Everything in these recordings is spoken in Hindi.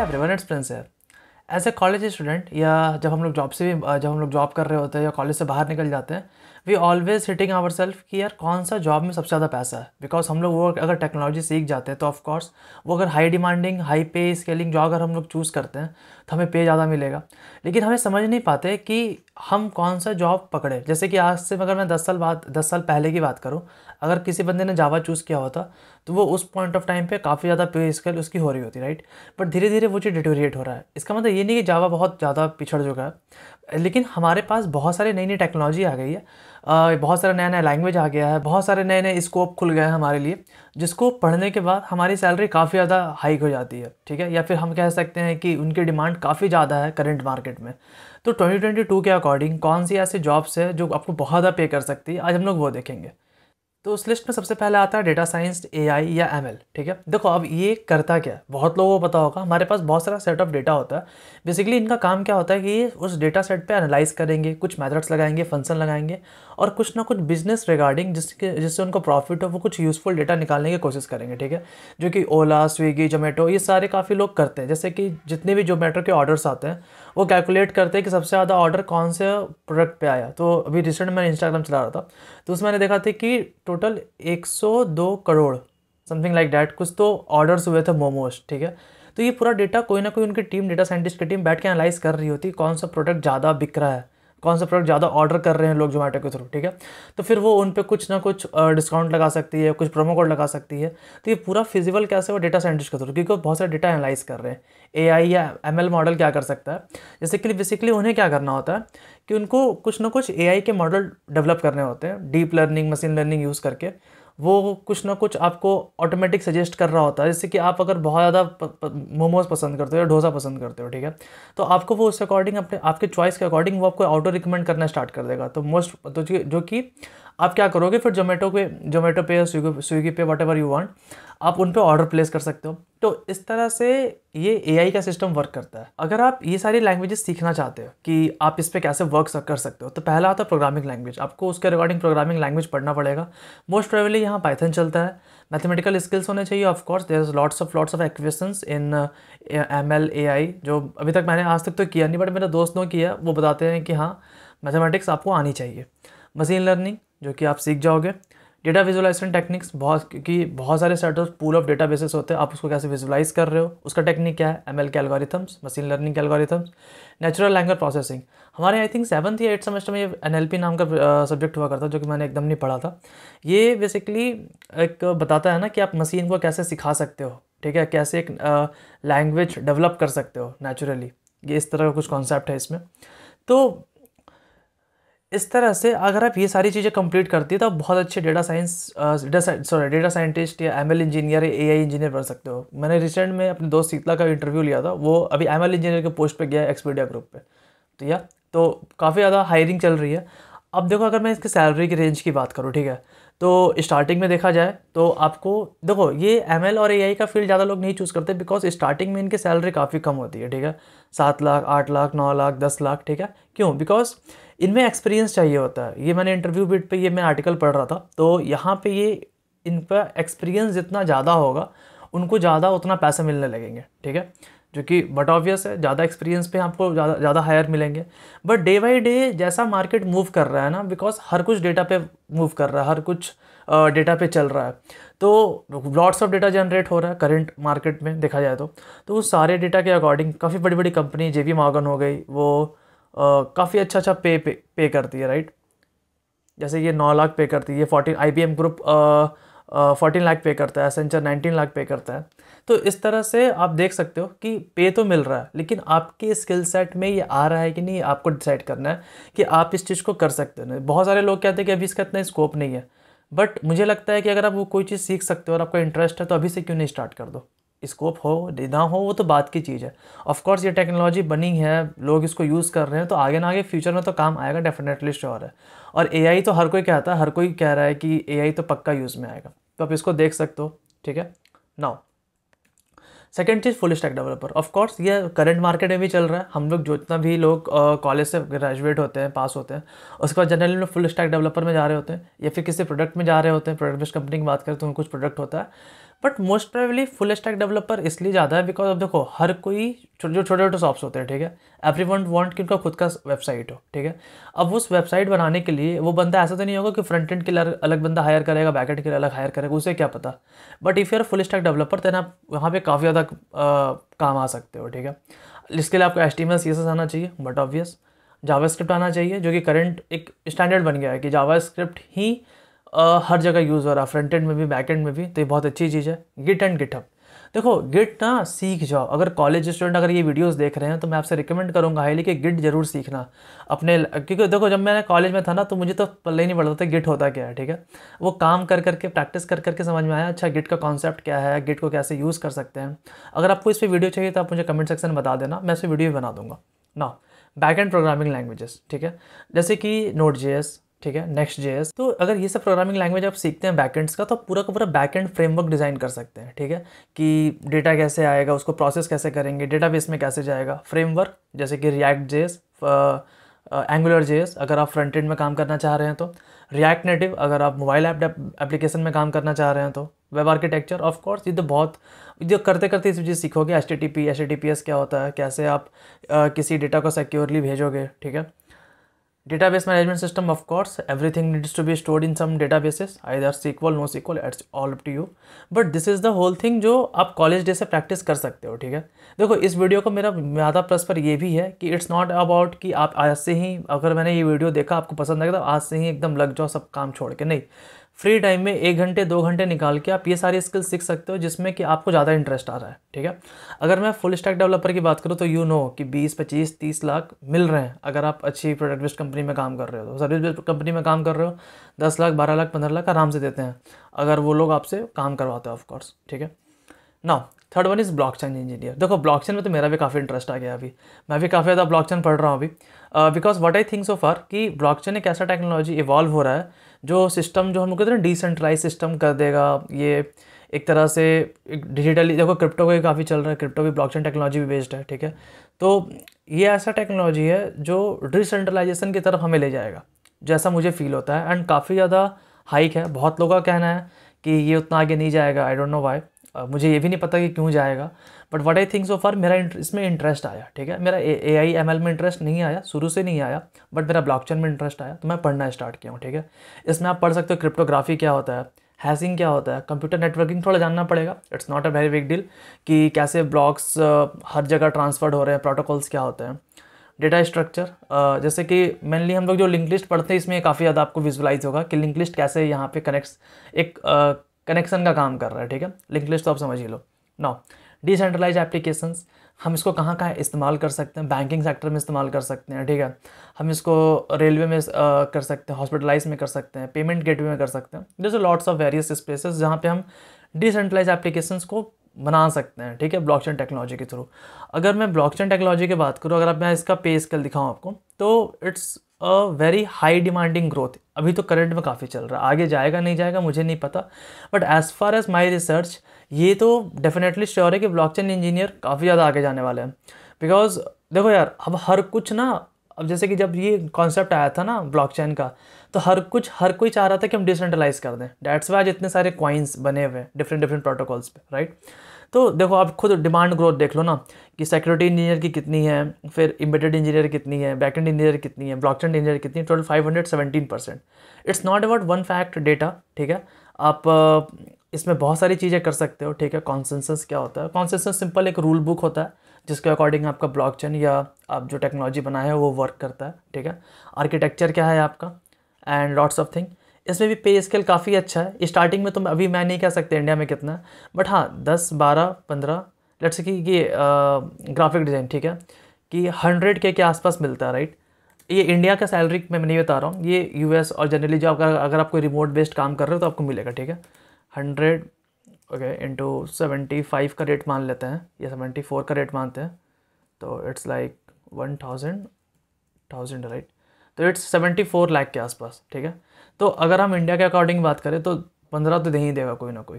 एवरीवन, इट्स प्रिंस है। एज ए कॉलेज स्टूडेंट या जब हम लोग जॉब कर रहे होते हैं या कॉलेज से बाहर निकल जाते हैं, we always hitting our self कि यार कौन सा जॉब में सबसे ज़्यादा पैसा है। बिकॉज हम लोग वो अगर टेक्नोलॉजी सीख जाते हैं तो ऑफकोर्स वो अगर हाई डिमांडिंग हाई पे स्केलिंग जॉब अगर हम लोग चूज़ करते हैं तो हमें पे ज़्यादा मिलेगा। लेकिन हमें समझ नहीं पाते कि हम कौन सा जॉब पकड़े। जैसे कि आज से अगर मैं 10 साल पहले की बात करूँ, अगर किसी बंदे ने जावा चूज़ किया होता तो वो उस पॉइंट ऑफ टाइम पे काफ़ी ज़्यादा पे स्केल उसकी हो रही होती, राइट। बट धीरे धीरे वो चीज़ डिटोरिएट हो रहा है। इसका मतलब ये नहीं कि जावा बहुत ज़्यादा पिछड़ चुका है, लेकिन हमारे पास बहुत सारी नई नई टेक्नोलॉजी आ गई है, बहुत सारा नया नया लैंग्वेज आ गया है, बहुत सारे नए नए स्कोप खुल गए हैं हमारे लिए, जिसको पढ़ने के बाद हमारी सैलरी काफ़ी ज़्यादा हाइक हो जाती है, ठीक है। या फिर हम कह सकते हैं कि उनकी डिमांड काफ़ी ज़्यादा है करंट मार्केट में। तो 2022 के अकॉर्डिंग कौन सी ऐसी जॉब्स है जो आपको बहुत ज़्यादा पे कर सकती है, आज हम लोग वो देखेंगे। तो उस लिस्ट में सबसे पहले आता है डेटा साइंस, एआई या एमएल, ठीक है। देखो अब ये करता क्या है, बहुत लोगों को पता होगा, हमारे पास बहुत सारा सेट ऑफ डेटा होता है। बेसिकली इनका काम क्या होता है कि ये उस डेटा सेट पे एनालाइज करेंगे, कुछ मेथड्स लगाएंगे, फंक्शन लगाएंगे और कुछ ना कुछ बिजनेस रिगार्डिंग जिससे उनको प्रॉफिट हो वो कुछ यूज़फुल डेटा निकालने की कोशिश करेंगे, ठीक है। जो कि ओला, स्विगी, जोमेटो ये सारे काफ़ी लोग करते हैं। जैसे कि जितने भी जोमेटो के ऑर्डर्स आते हैं वो कैलकुलेट करते हैं कि सबसे ज़्यादा ऑर्डर कौन से प्रोडक्ट पे आया। तो अभी रिसेंट मैंने इंस्टाग्राम चला रहा था तो उसमें मैंने देखा था कि total 102 crore something like that कुछ तो ऑर्डर्स हुए थे मोमोज, ठीक है। तो ये पूरा डेटा कोई ना कोई उनकी टीम, डेटा साइंटिस्ट की टीम बैठ के एनालाइज कर रही होती है कौन सा प्रोडक्ट ज़्यादा बिक रहा है, कौन सा प्रोडक्ट ज़्यादा ऑर्डर कर रहे हैं लोग जोमेटो के थ्रू, ठीक है। तो फिर वो उन पे कुछ ना कुछ डिस्काउंट लगा सकती है, कुछ प्रोमो कोड लगा सकती है। तो ये पूरा फिजिबल कैसे, वो डेटा साइंटिस्ट के थ्रू, क्योंकि वो बहुत सारे डेटा एनालाइज कर रहे हैं। एआई या एमएल मॉडल क्या कर सकता है, जैसे कि बेसिकली उन्हें क्या करना होता है कि उनको कुछ ना कुछ एआई के मॉडल डेवलप करने होते हैं, deep learning, machine learning use करके। वो कुछ ना कुछ आपको ऑटोमेटिक सजेस्ट कर रहा होता है। जैसे कि आप अगर बहुत ज़्यादा मोमोज पसंद करते हो या डोसा पसंद करते हो, ठीक है, तो आपको वो उसके अकॉर्डिंग अपने आपके चॉइस के अकॉर्डिंग वो आपको ऑटो रिकमेंड करना स्टार्ट कर देगा। तो जो कि आप क्या करोगे फिर जोमेटो पे या स्विगी पे वट एवर यू वांट, आप उन पे ऑर्डर प्लेस कर सकते हो। तो इस तरह से ये एआई का सिस्टम वर्क करता है। अगर आप ये सारी लैंग्वेजेस सीखना चाहते हो कि आप इस पे कैसे वर्क कर सकते हो, तो पहला आता है प्रोग्रामिंग लैंग्वेज। आपको उसके रिगार्डिंग प्रोग्रामिंग लैंग्वेज पढ़ना पड़ेगा। मोस्ट प्रोबेबली यहाँ पाइथन चलता है। मैथमेटिकल स्किल्स होने चाहिए, of course there is lots of equations in ML AI, जो अभी तक मैंने आज तक तो किया नहीं, बट मेरे दोस्त ने किया, वो बताते हैं कि हाँ मैथमेटिक्स आपको आनी चाहिए। मशीन लर्निंग जो कि आप सीख जाओगे। डेटा विजुअलाइजेशन टेक्निक्स, क्योंकि बहुत सारे set of pool of data bases होते हैं, आप उसको कैसे विजुअलाइज कर रहे हो, उसका टेक्निक क्या है, एमएल के एल्गोरिथम्स, मशीन लर्निंग के एल्गोरिथम्स, नेचुरल लैंग्वेज प्रोसेसिंग। हमारे आई थिंक 7th या 8th सेमेस्टर में ये एनएलपी नाम का सब्जेक्ट हुआ करता, जो कि मैंने एकदम नहीं पढ़ा था। ये बेसिकली एक बताता है ना कि आप मशीन को कैसे सिखा सकते हो, ठीक है, कैसे एक लैंग्वेज डेवलप कर सकते हो नेचुरली। ये इस तरह का कुछ कॉन्सेप्ट है इसमें। तो इस तरह से अगर आप ये सारी चीज़ें कंप्लीट करती है तो आप बहुत अच्छे डेटा साइंटिस्ट या एमएल इंजीनियर या एआई इंजीनियर बन सकते हो। मैंने रिसेंट में अपने दोस्त शीतला का इंटरव्यू लिया था, वो अभी एमएल इंजीनियर के पोस्ट पे गया है एक्सपीडिया ग्रुप पे। तो काफ़ी ज़्यादा हायरिंग चल रही है। अब देखो अगर मैं इसकी सैलरी की रेंज की बात करूँ, ठीक है, तो स्टार्टिंग में देखा जाए तो आपको देखो ये एमएल और एआई का फील्ड ज़्यादा लोग नहीं चूज़ करते, बिकॉज स्टार्टिंग में इनकी सैलरी काफ़ी कम होती है, ठीक है। 7 लाख, 8 लाख, 9 लाख, 10 लाख, ठीक है। क्यों? बिकॉज इनमें एक्सपीरियंस चाहिए होता है। ये मैंने इंटरव्यू बिट पे ये मैं आर्टिकल पढ़ रहा था, तो यहाँ पे ये इन पर एक्सपीरियंस जितना ज़्यादा होगा उनको ज़्यादा उतना पैसे मिलने लगेंगे, ठीक है। जो कि बट ऑब्वियस है, ज़्यादा एक्सपीरियंस पे आपको ज़्यादा हायर मिलेंगे। बट डे बाई डे जैसा मार्केट मूव कर रहा है ना, बिकॉज हर कुछ डेटा पे मूव कर रहा है, हर कुछ डेटा पे चल रहा है, तो लॉट्स ऑफ डेटा जनरेट हो रहा है करंट मार्केट में देखा जाए तो उस सारे डेटा के अकॉर्डिंग काफ़ी बड़ी बड़ी कंपनी, जेपी मॉर्गन हो गई, वो काफ़ी अच्छा पे करती है, राइट। जैसे ये 9 लाख पे करती है, 14 IBM ग्रुप 14 लाख पे करता है, एसेंचर 19 लाख पे करता है। तो इस तरह से आप देख सकते हो कि पे तो मिल रहा है, लेकिन आपके स्किल सेट में ये आ रहा है कि नहीं, आपको डिसाइड करना है कि आप इस चीज़ को कर सकते हो। बहुत सारे लोग कहते हैं कि अभी इसका इतना स्कोप नहीं है, बट मुझे लगता है कि अगर आप वो कोई चीज़ सीख सकते हो और आपका इंटरेस्ट है तो अभी से क्यों नहीं स्टार्ट कर दो। स्कोप हो ना हो वो तो बात की चीज़ है। ऑफकोर्स ये टेक्नोलॉजी बनी है, लोग इसको यूज़ कर रहे हैं, तो आगे ना आगे फ्यूचर में तो काम आएगा, डेफिनेटली श्योर है। और एआई तो हर कोई कहता है, हर कोई कह रहा है कि एआई तो पक्का यूज़ में आएगा, तो आप इसको देख सकते हो, ठीक है। Now second cheese, full stack developer. Of course ये करंट मार्केट में भी चल रहा है। हम लोग जितना भी लोग कॉलेज से ग्रेजुएट होते हैं, पास होते हैं, उसके बाद जनरली लोग फुल स्टैक डेवलपर में जा रहे होते हैं या फिर किसी प्रोडक्ट में जा रहे होते हैं। प्रोडक्ट बेस्ड कंपनी की बात करें तो कुछ प्रोडक्ट होता है, but most probably full stack developer इसलिए ज़्यादा है बिकॉज अब देखो हर कोई जो छोटे छोटे शॉप्स होते हैं, ठीक है, एवरीवन वांट कि उनका खुद का वेबसाइट हो, ठीक है। अब उस वेबसाइट बनाने के लिए वो बंदा ऐसा तो नहीं होगा कि फ्रंट एंड के लिए अलग बंदा हायर करेगा, बैक एंड के लिए अलग हायर करेगा, उसे क्या पता। But if you're full stack developer then आप वहाँ पे काफ़ी ज़्यादा काम आ सकते हो, ठीक है। इसके लिए आपको HTML CSS आना चाहिए, बट ऑब्वियस जावास्क्रिप्ट आना चाहिए, जो कि करंट एक स्टैंडर्ड बन गया है कि जावास्क्रिप्ट ही हर जगह यूज़ हो रहा है, फ्रंट एंड में भी बैक एंड में भी, तो ये बहुत अच्छी चीज़ है। गिट एंड गिटहब, देखो गिट ना सीख जाओ। अगर कॉलेज स्टूडेंट अगर ये वीडियोस देख रहे हैं तो मैं आपसे रिकमेंड करूँगा हाईली कि गिट जरूर सीखना अपने, क्योंकि देखो जब मैंने कॉलेज में था ना तो मुझे तो पल्ले ही नहीं पड़ता था गिट होता क्या है, ठीक है। वो काम कर करके प्रैक्टिस कर करके समझ में आया, अच्छा गिट का कॉन्सेप्ट क्या है, गिट को कैसे यूज़ कर सकते हैं। अगर आपको इस पर वीडियो चाहिए तो आप मुझे कमेंट सेक्शन में बता देना, मैं इस पर वीडियो भी बना दूंगा ना। बैक एंड प्रोग्रामिंग लैंग्वेजेस, ठीक है, जैसे कि Node.js, ठीक है, Next.js। तो अगर ये सब प्रोग्रामिंग लैंग्वेज आप सीखते हैं बैकएंड्स का, तो आप पूरा का पूरा बैकएंड फ्रेमवर्क डिज़ाइन कर सकते हैं, ठीक है, कि डेटा कैसे आएगा, उसको प्रोसेस कैसे करेंगे, डेटाबेस में कैसे जाएगा। फ्रेमवर्क जैसे कि React.js, Angular.js अगर आप फ्रंट एंड में काम करना चाह रहे हैं तो, React Native अगर आप मोबाइल एप्लीकेशन में काम करना चाह रहे हैं तो, वेब आर्किटेक्चर ऑफ कोर्स, ये तो बहुत जो करते करते इस चीज़ सीखोगे। HTTPS क्या होता है, कैसे आप किसी डेटा को सिक्योरली भेजोगे, ठीक है। Database management system, of course, everything needs to be stored in some databases, either SQL, NoSQL, it's all up to you. But this is the whole thing जो आप कॉलेज डे से प्रैक्टिस कर सकते हो, ठीक है। देखो इस वीडियो को मेरा ज़्यादा प्लस पर ये भी है कि इट्स नॉट अबाउट कि आप आज से ही, अगर मैंने ये वीडियो देखा आपको पसंद आएगा तो आज से ही एकदम लग जाओ सब काम छोड़ के, नहीं। फ्री टाइम में 1 घंटे 2 घंटे निकाल के आप ये सारी स्किल्स सीख सकते हो जिसमें कि आपको ज़्यादा इंटरेस्ट आ रहा है, ठीक है। अगर मैं फुल स्टैक डेवलपर की बात करूँ तो यू नो कि 20-25-30 लाख मिल रहे हैं अगर आप अच्छी प्रोडक्ट बेस्ड कंपनी में काम कर रहे हो। तो सर्विस बेस्ड कंपनी में काम कर रहे हो 10 लाख 12 लाख 15 लाख आराम से देते हैं अगर वो लोग आपसे काम करवाते हैं, ऑफकोर्स, ठीक है ना। Third one is blockchain engineer. देखो ब्लॉकचेन में तो मेरा भी काफ़ी इंटरेस्ट आ गया, अभी मैं भी काफ़ी ज़्यादा ब्लॉकचेन पढ़ रहा हूँ अभी, because what I think so far कि ब्लॉकचेन एक ऐसा टेक्नोलॉजी इवॉल्व हो रहा है जो सिस्टम जो हम लोग कहते हैं डिसेंट्रलाइज सिस्टम कर देगा। ये एक तरह से एक डिजिटली, देखो क्रिप्टो का काफ़ी चल रहा है, क्रिप्टो भी ब्लॉकचेन टेक्नोलॉजी भी बेस्ड है, ठीक है। तो ये ऐसा टेक्नोलॉजी है जो डिसेंट्रलाइजेशन की तरफ हमें ले जाएगा, जैसा मुझे फील होता है। एंड काफ़ी ज़्यादा हाइक है, बहुत लोगों का कहना है कि ये उतना आगे नहीं जाएगा, आई डोंट नो वाई, मुझे ये भी नहीं पता कि क्यों जाएगा। But what I think so far मेरा इसमें इंटरेस्ट आया, ठीक है। मेरा AI ML में इंटरेस्ट नहीं आया, शुरू से नहीं आया, बट मेरा ब्लॉकचेन में इंटरेस्ट आया तो मैं पढ़ना स्टार्ट किया हूँ, ठीक है। इसमें आप पढ़ सकते हो क्रिप्टोग्राफी क्या होता है, हैशिंग क्या होता है, कंप्यूटर नेटवर्किंग थोड़ा जानना पड़ेगा, it's not a very big deal, कि कैसे ब्लॉक्स हर जगह ट्रांसफर्ड हो रहे हैं, प्रोटोकॉल्स क्या होते हैं, डेटा स्ट्रक्चर, जैसे कि मेनली हम लोग जो लिंक लिस्ट पढ़ते हैं इसमें काफ़ी ज़्यादा आपको विजुअलाइज होगा कि लिंक लिस्ट कैसे यहाँ पे एक कनेक्शन का काम कर रहा है, ठीक है। लिंक लिस्ट तो आप समझ ही लो ना। डिसेंट्रलाइज एप्लीकेशंस, हम इसको कहाँ कहाँ इस्तेमाल कर सकते हैं, बैंकिंग सेक्टर में इस्तेमाल कर सकते हैं, ठीक है। हम इसको रेलवे में कर सकते हैं, हॉस्पिटलाइज में कर सकते हैं, पेमेंट गेटवे में कर सकते हैं। There are lots of various spaces जहाँ पे हम डिसेंट्रलाइज एप्लीकेशंस को बना सकते हैं, ठीक है, ब्लॉकचेन टेक्नोलॉजी के थ्रू। अगर मैं ब्लॉकचेन टेक्नोलॉजी की बात करूँ, अगर अब मैं इसका पे स्केल दिखाऊँ आपको, तो it's a very high demanding growth. अभी तो करंट में काफ़ी चल रहा है, आगे जाएगा नहीं जाएगा मुझे नहीं पता, but as far as my research ये तो डेफिनेटली श्योर है कि ब्लॉकचेन इंजीनियर काफ़ी ज़्यादा आगे जाने वाले हैं। बिकॉज देखो यार, अब हर कुछ ना, अब जैसे कि जब ये कॉन्सेप्ट आया था ना ब्लॉकचेन का, तो हर कोई चाह रहा था कि हम डिसेंट्रलाइज कर दें। डेट्स वाई आज इतने सारे कॉइन्स बने हुए हैं डिफरेंट प्रोटोकॉल्स पे, राइट। तो देखो आप खुद डिमांड ग्रोथ देख लो ना कि सिक्योरिटी इंजीनियर की कितनी है, फिर एम्बेडेड इंजीनियर कितनी है, बैकएंड इंजीनियर कितनी है, ब्लॉकचेन इंजीनियर कितनी है, total 517%। It's not about one fact data, ठीक है। आप इसमें बहुत सारी चीज़ें कर सकते हो, ठीक है। कॉन्सेंसस क्या होता है, कॉन्सेंसस सिंपल एक रूल बुक होता है जिसके अकॉर्डिंग आपका ब्लॉकचेन या आप जो टेक्नोलॉजी बनाए है वो वर्क करता है, ठीक है। आर्किटेक्चर क्या है आपका, एंड लॉट्स ऑफ थिंग। इसमें भी पे स्केल काफ़ी अच्छा है। स्टार्टिंग में तो अभी मैं नहीं कह सकते इंडिया में कितना है, बट हाँ 10-12-15 लेट्स से कि ये ग्राफिक डिज़ाइन, ठीक है, कि 100K के आसपास मिलता है, राइट। ये इंडिया का सैलरी मैं नहीं बता रहा हूँ, ये US और जनरली जो अगर आप कोई रिमोट बेस्ड काम कर रहे हो तो आपको मिलेगा, ठीक है। 100 ओके इंटू 75 का रेट मान लेते हैं या 74 का रेट मानते हैं, तो इट्स लाइक 1000 राइट। तो इट्स 74 लाख के आसपास, ठीक है। तो अगर हम इंडिया के अकॉर्डिंग बात करें तो 15 तो दे ही देगा कोई ना कोई,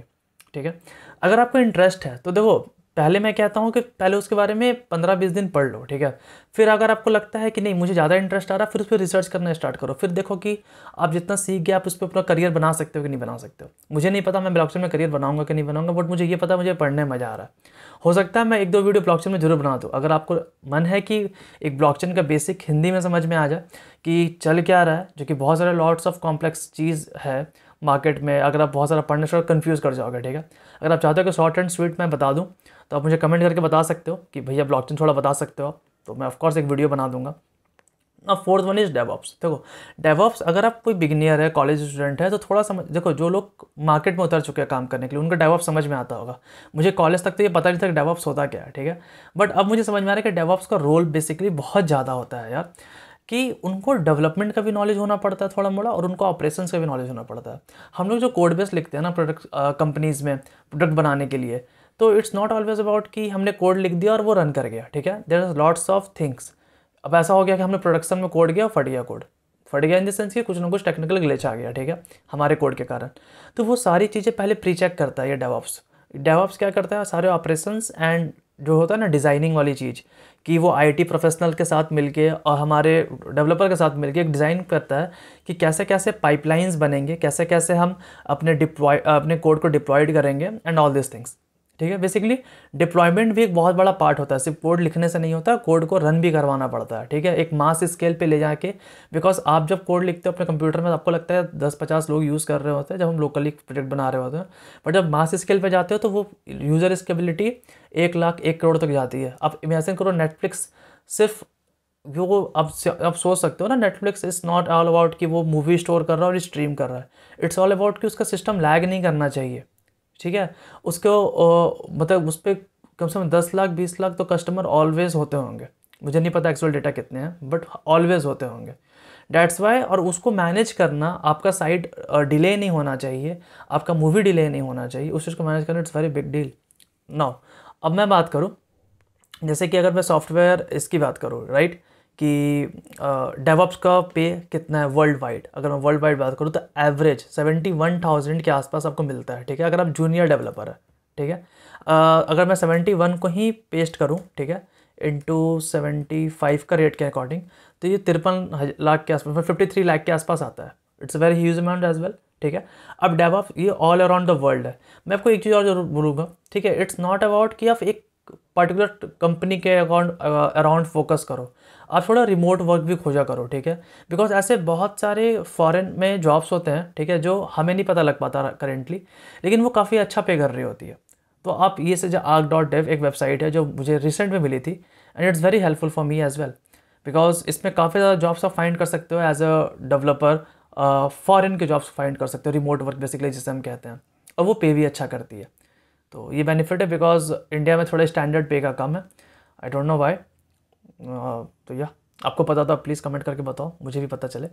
ठीक है। अगर आपको इंटरेस्ट है तो देखो पहले मैं कहता हूँ कि पहले उसके बारे में 15-20 दिन पढ़ लो, ठीक है। फिर अगर आपको लगता है कि नहीं मुझे ज़्यादा इंटरेस्ट आ रहा है, फिर उस पर रिसर्च करना स्टार्ट करो। फिर देखो कि आप जितना सीख गए आप उस पर अपना करियर बना सकते हो कि नहीं बना सकते हो। मुझे नहीं पता मैं ब्लॉकचेन में करियर बनाऊंगा कि नहीं बनाऊंगा, बट मुझे ये पता मुझे पढ़ने में मज़ा आ रहा है। हो सकता है मैं 1-2 वीडियो ब्लॉकचेन में जरूर बना दूँ। अगर आपको मन है कि एक ब्लॉकचेन का बेसिक हिंदी में समझ में आ जाए कि चल क्या रहा है, जो कि बहुत सारे लॉट्स ऑफ कॉम्प्लेक्स चीज़ है मार्केट में, अगर आप बहुत सारा पढ़ने से कन्फ्यूज़ कर जाओगे, ठीक है। अगर आप चाहते हो कि शॉर्ट एंड स्वीट मैं बता दूँ तो आप मुझे कमेंट करके बता सकते हो कि भैया ब्लॉकचेन थोड़ा बता सकते हो आप, तो मैं ऑफकोर्स एक वीडियो बना दूंगा। अब फोर्थ वन इज़ डेवऑप्स। देखो डेवऑप्स अगर आप कोई बिगिनियर है, कॉलेज स्टूडेंट है, तो थोड़ा समझ, देखो जो लोग मार्केट में उतर चुके हैं काम करने के लिए उनको डेवऑप्स समझ में आता होगा। मुझे कॉलेज तक तो ये पता नहीं था कि डेवऑप्स होता क्या है, ठीक है। बट अब मुझे समझ में आ रहा है कि डेवऑप्स का रोल बेसिकली बहुत ज़्यादा होता है यार, कि उनको डेवलपमेंट का भी नॉलेज होना पड़ता है थोड़ा मोड़ा, और उनको ऑपरेशंस का भी नॉलेज होना पड़ता है। हम लोग जो कोड बेस लिखते हैं ना प्रोडक्ट कंपनीज़ में प्रोडक्ट बनाने के लिए, तो इट्स नॉट ऑलवेज अबाउट कि हमने कोड लिख दिया और वो रन कर गया, ठीक है। There is lots of things. अब ऐसा हो गया कि हमने प्रोडक्शन में कोड किया, फट गया कोड, फट गया इन द सेंस कि कुछ ना कुछ टेक्निकल ग्लिच आ गया, ठीक है, हमारे कोड के कारण। तो वो सारी चीज़ें पहले प्री चेक करता है ये डेवऑप्स। डेवऑप्स क्या करता है, सारे ऑपरेशंस एंड जो होता है ना डिज़ाइनिंग वाली चीज़, कि वो आईटी प्रोफेशनल के साथ मिलके और हमारे डेवलपर के साथ मिलके एक डिज़ाइन करता है कि कैसे कैसे पाइपलाइंस बनेंगे, कैसे कैसे हम अपने कोड को डिप्लॉयड करेंगे एंड ऑल दिस थिंग्स, ठीक है। बेसिकली डिप्लॉयमेंट भी एक बहुत बड़ा पार्ट होता है, सिर्फ कोड लिखने से नहीं होता, कोड को रन भी करवाना पड़ता है, ठीक है, एक मास स्केल पे ले जाके। बिकॉज आप जब कोड लिखते हो अपने कंप्यूटर में आपको लगता है 10-50 लोग यूज़ कर रहे होते हैं जब हम लोकली प्रोजेक्ट बना रहे होते हैं, बट जब मास स्केल पे जाते हो तो वो यूज़र स्केबिलिटी 1 लाख 1 करोड़ तक जाती है। आप इमेजिन करो नेटफ्लिक्स सिर्फ वो, अब सोच सकते हो ना, Netflix is not all about कि वो मूवी स्टोर कर रहा है और स्ट्रीम कर रहा है। इट्स ऑल अबाउट कि उसका सिस्टम लैग नहीं करना चाहिए, ठीक है। उसको मतलब उस पर कम से कम 10 लाख 20 लाख तो कस्टमर ऑलवेज होते होंगे। मुझे नहीं पता एक्चुअल डेटा कितने हैं, बट ऑलवेज होते होंगे। डैट्स वाई, और उसको मैनेज करना, आपका साइट डिले नहीं होना चाहिए, आपका मूवी डिले नहीं होना चाहिए, उस चीज़ को मैनेज करना it's very big deal. Now अब मैं बात करूँ, जैसे कि अगर मैं सॉफ्टवेयर इसकी बात करूँ, राइट, कि डेवऑप्स का पे कितना है वर्ल्ड वाइड, अगर मैं वर्ल्ड वाइड बात करूँ तो एवरेज 71,000 के आसपास आपको मिलता है, ठीक है, अगर आप जूनियर डेवलपर है, ठीक है। अगर मैं 71 को ही पेस्ट करूँ, ठीक है, इंटू 75 का रेट के अकॉर्डिंग, तो ये 53 लाख के आसपास, 53 लाख के आसपास आता है। It's a very huge amount as well, ठीक है। अब डेवऑप्स ये ऑल अराउंड द वर्ल्ड है। मैं आपको एक चीज़ और जरूर बोलूँगा, ठीक है, इट्स नॉट अबाउट कि आप एक पर्टिकुलर कंपनी के अराउंड फोकस करो, आप थोड़ा रिमोट वर्क भी खोजा करो, ठीक है। बिकॉज ऐसे बहुत सारे फॉरेन में जॉब्स होते हैं, ठीक है, जो हमें नहीं पता लग पाता करेंटली, लेकिन वो काफ़ी अच्छा पे कर रही होती है। तो आप ये से जो arc.dev एक वेबसाइट है जो मुझे रिसेंट में मिली थी, and it's very helpful for me as well, because इसमें काफ़ी ज़्यादा जॉब्स आप फाइंड कर सकते हो एज अ डेवलपर। फॉरेन के जॉब्स फाइंड कर सकते हो, रिमोट वर्क बेसिकली जिसे हम कहते हैं, और वो पे भी अच्छा करती है। तो ये बेनिफिट है, बिकॉज इंडिया में थोड़ा स्टैंडर्ड पे का कम है, आई डोंट नो वाई। तो या आपको पता तो आप प्लीज़ कमेंट करके बताओ, मुझे भी पता चले।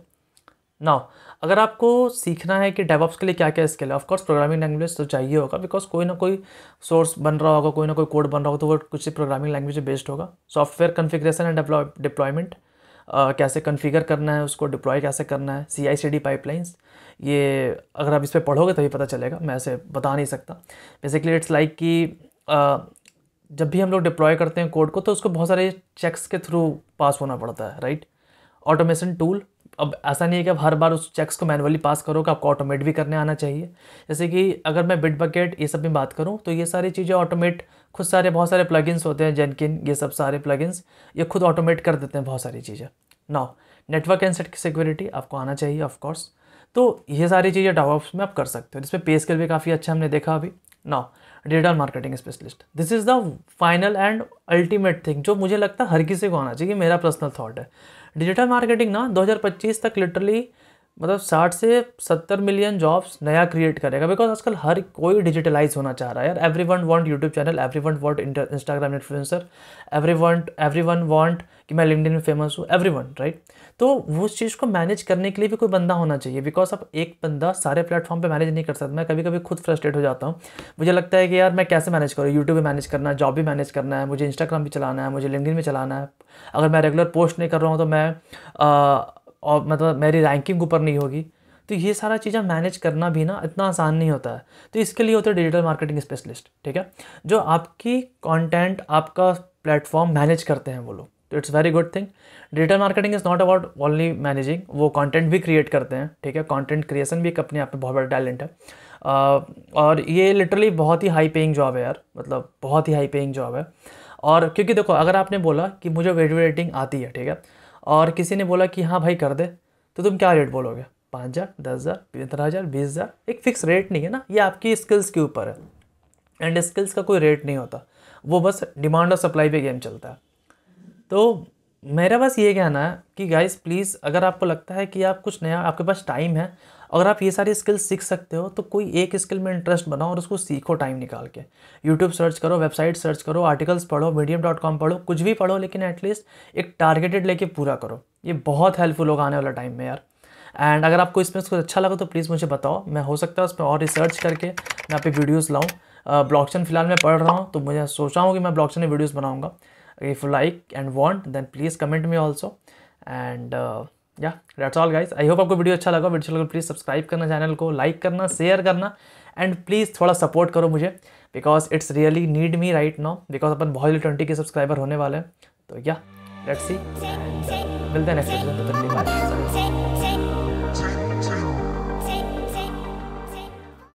नाउ अगर आपको सीखना है कि डेवऑप्स के लिए क्या क्या स्किल है, ऑफ कोर्स प्रोग्रामिंग लैंग्वेज तो चाहिए होगा, बिकॉज कोई ना कोई सोर्स बन रहा होगा, कोई ना कोई कोड बन रहा होगा, तो वो कुछ प्रोग्रामिंग लैंग्वेज पे बेस्ड होगा। सॉफ्टवेयर कन्फिग्रेशन एंड डिप्लॉयमेंट, कैसे कन्फिगर करना है उसको, डिप्लॉय कैसे करना है, CI/CD पाइपलाइंस, ये अगर आप इस पर पढ़ोगे तभी पता चलेगा, मैं ऐसे बता नहीं सकता। बेसिकली इट्स लाइक कि जब भी हम लोग डिप्लॉय करते हैं कोड को, तो उसको बहुत सारे चेक्स के थ्रू पास होना पड़ता है, राइट। ऑटोमेशन टूल, अब ऐसा नहीं है कि आप हर बार उस चेक्स को मैनुअली पास करोगे, आपको ऑटोमेट भी करने आना चाहिए। जैसे कि अगर मैं बिटबकेट ये सब में बात करूँ, तो ये सारी चीज़ें ऑटोमेट खुद सारे, बहुत सारे प्लगइन्स होते हैं, जेनकिन, ये सब सारे प्लगइन्स ये खुद ऑटोमेट कर देते हैं बहुत सारी चीज़ें। नाउ नेटवर्क एंड सिक्योरिटी आपको आना चाहिए ऑफ कोर्स। तो ये सारी चीज़ें डेवऑप्स में आप कर सकते हो, जिसमें पे स्केल भी काफ़ी अच्छा हमने देखा अभी। Now digital marketing specialist, this is the final and ultimate thing जो मुझे लगता है हर किसी को आना चाहिए, मेरा पर्सनल थॉट है। डिजिटल मार्केटिंग ना 2025 तक लिटरली मतलब 60 से 70 मिलियन जॉब्स नया क्रिएट करेगा, बिकॉज आजकल हर कोई डिजिटलाइज होना चाह रहा है यार। Everyone want YouTube channel, everyone want Instagram influencer, everyone want कि मैं लिंक्डइन में फेमस हूँ, एवरीवन, राइट। तो वो उस चीज़ को मैनेज करने के लिए भी कोई बंदा होना चाहिए, बिकॉज अब एक बंदा सारे प्लेटफॉर्म पे मैनेज नहीं कर सकता। मैं कभी कभी खुद फ्रस्ट्रेट हो जाता हूँ, मुझे लगता है कि यार मैं कैसे मैनेज करूँ, यूट्यूब भी मैनेज करना है, जॉब भी मैनेज करना है, मुझे इंस्टाग्राम भी चलाना है, मुझे लिंक्डइन भी चलाना है। अगर मैं रेगुलर पोस्ट नहीं कर रहा हूँ तो मैं और मतलब मेरी रैंकिंग ऊपर नहीं होगी, तो ये सारा चीज़ें मैनेज करना भी ना इतना आसान नहीं होता है। तो इसके लिए होते हैं डिजिटल मार्केटिंग स्पेशलिस्ट, ठीक है, जो आपकी कंटेंट, आपका प्लेटफॉर्म मैनेज करते हैं वो लोग। तो it's very good thing. Digital marketing is not about only managing, वो कंटेंट भी क्रिएट करते हैं, ठीक है। कंटेंट क्रिएशन भी एक अपने आप में बहुत बड़ा टैलेंट है। और ये लिटरली बहुत ही हाई पेइंग जॉब है यार, मतलब बहुत ही हाई पेइंग जॉब है। और क्योंकि देखो, अगर आपने बोला कि मुझे वीडियो एडिटिंग आती है, ठीक है, और किसी ने बोला कि हाँ भाई कर दे, तो तुम क्या रेट बोलोगे? 5,000, 10,000, 15,000, 20,000? एक फिक्स रेट नहीं है ना, ये आपकी स्किल्स के ऊपर है। एंड स्किल्स का कोई रेट नहीं होता, वो बस डिमांड और सप्लाई पे गेम चलता है। तो मेरा बस ये कहना है कि गाइस प्लीज़, अगर आपको लगता है कि आप कुछ नया, आपके पास टाइम है, अगर आप ये सारी स्किल्स सीख सकते हो, तो कोई एक स्किल में इंटरेस्ट बनाओ और उसको सीखो टाइम निकाल के। यूट्यूब सर्च करो, वेबसाइट सर्च करो, आर्टिकल्स पढ़ो, medium.com पढ़ो, कुछ भी पढ़ो, लेकिन एटलीस्ट एक टारगेटेड लेके पूरा करो। ये बहुत हेल्पफुल होगा आने वाला टाइम में यार। एंड अगर आपको इसमें कुछ अच्छा लगा तो प्लीज़ मुझे बताओ, मैं हो सकता है उस पर और रिसर्च करके मैं आप पे वीडियोज़ लाऊँ। ब्लॉकचेन फिलहाल मैं पढ़ रहा हूँ, तो मुझे सोच रहा हूँ कि मैं ब्लॉकचेन में वीडियोज़ बनाऊँगा। If you like and want, then please comment me also. And yeah, that's all guys. I hope आपको वीडियो अच्छा लगा। वीडियो अच्छा लगा प्लीज़ सब्सक्राइब करना, चैनल को लाइक करना, शेयर करना, एंड प्लीज़ थोड़ा सपोर्ट करो मुझे, because it's really need me right now, because अपन बहुत जल्दी 20 के सब्सक्राइबर होने वाले हैं। तो या लेट्स सी, मिलते हैं नेक्स्ट वीडियो में। बाय।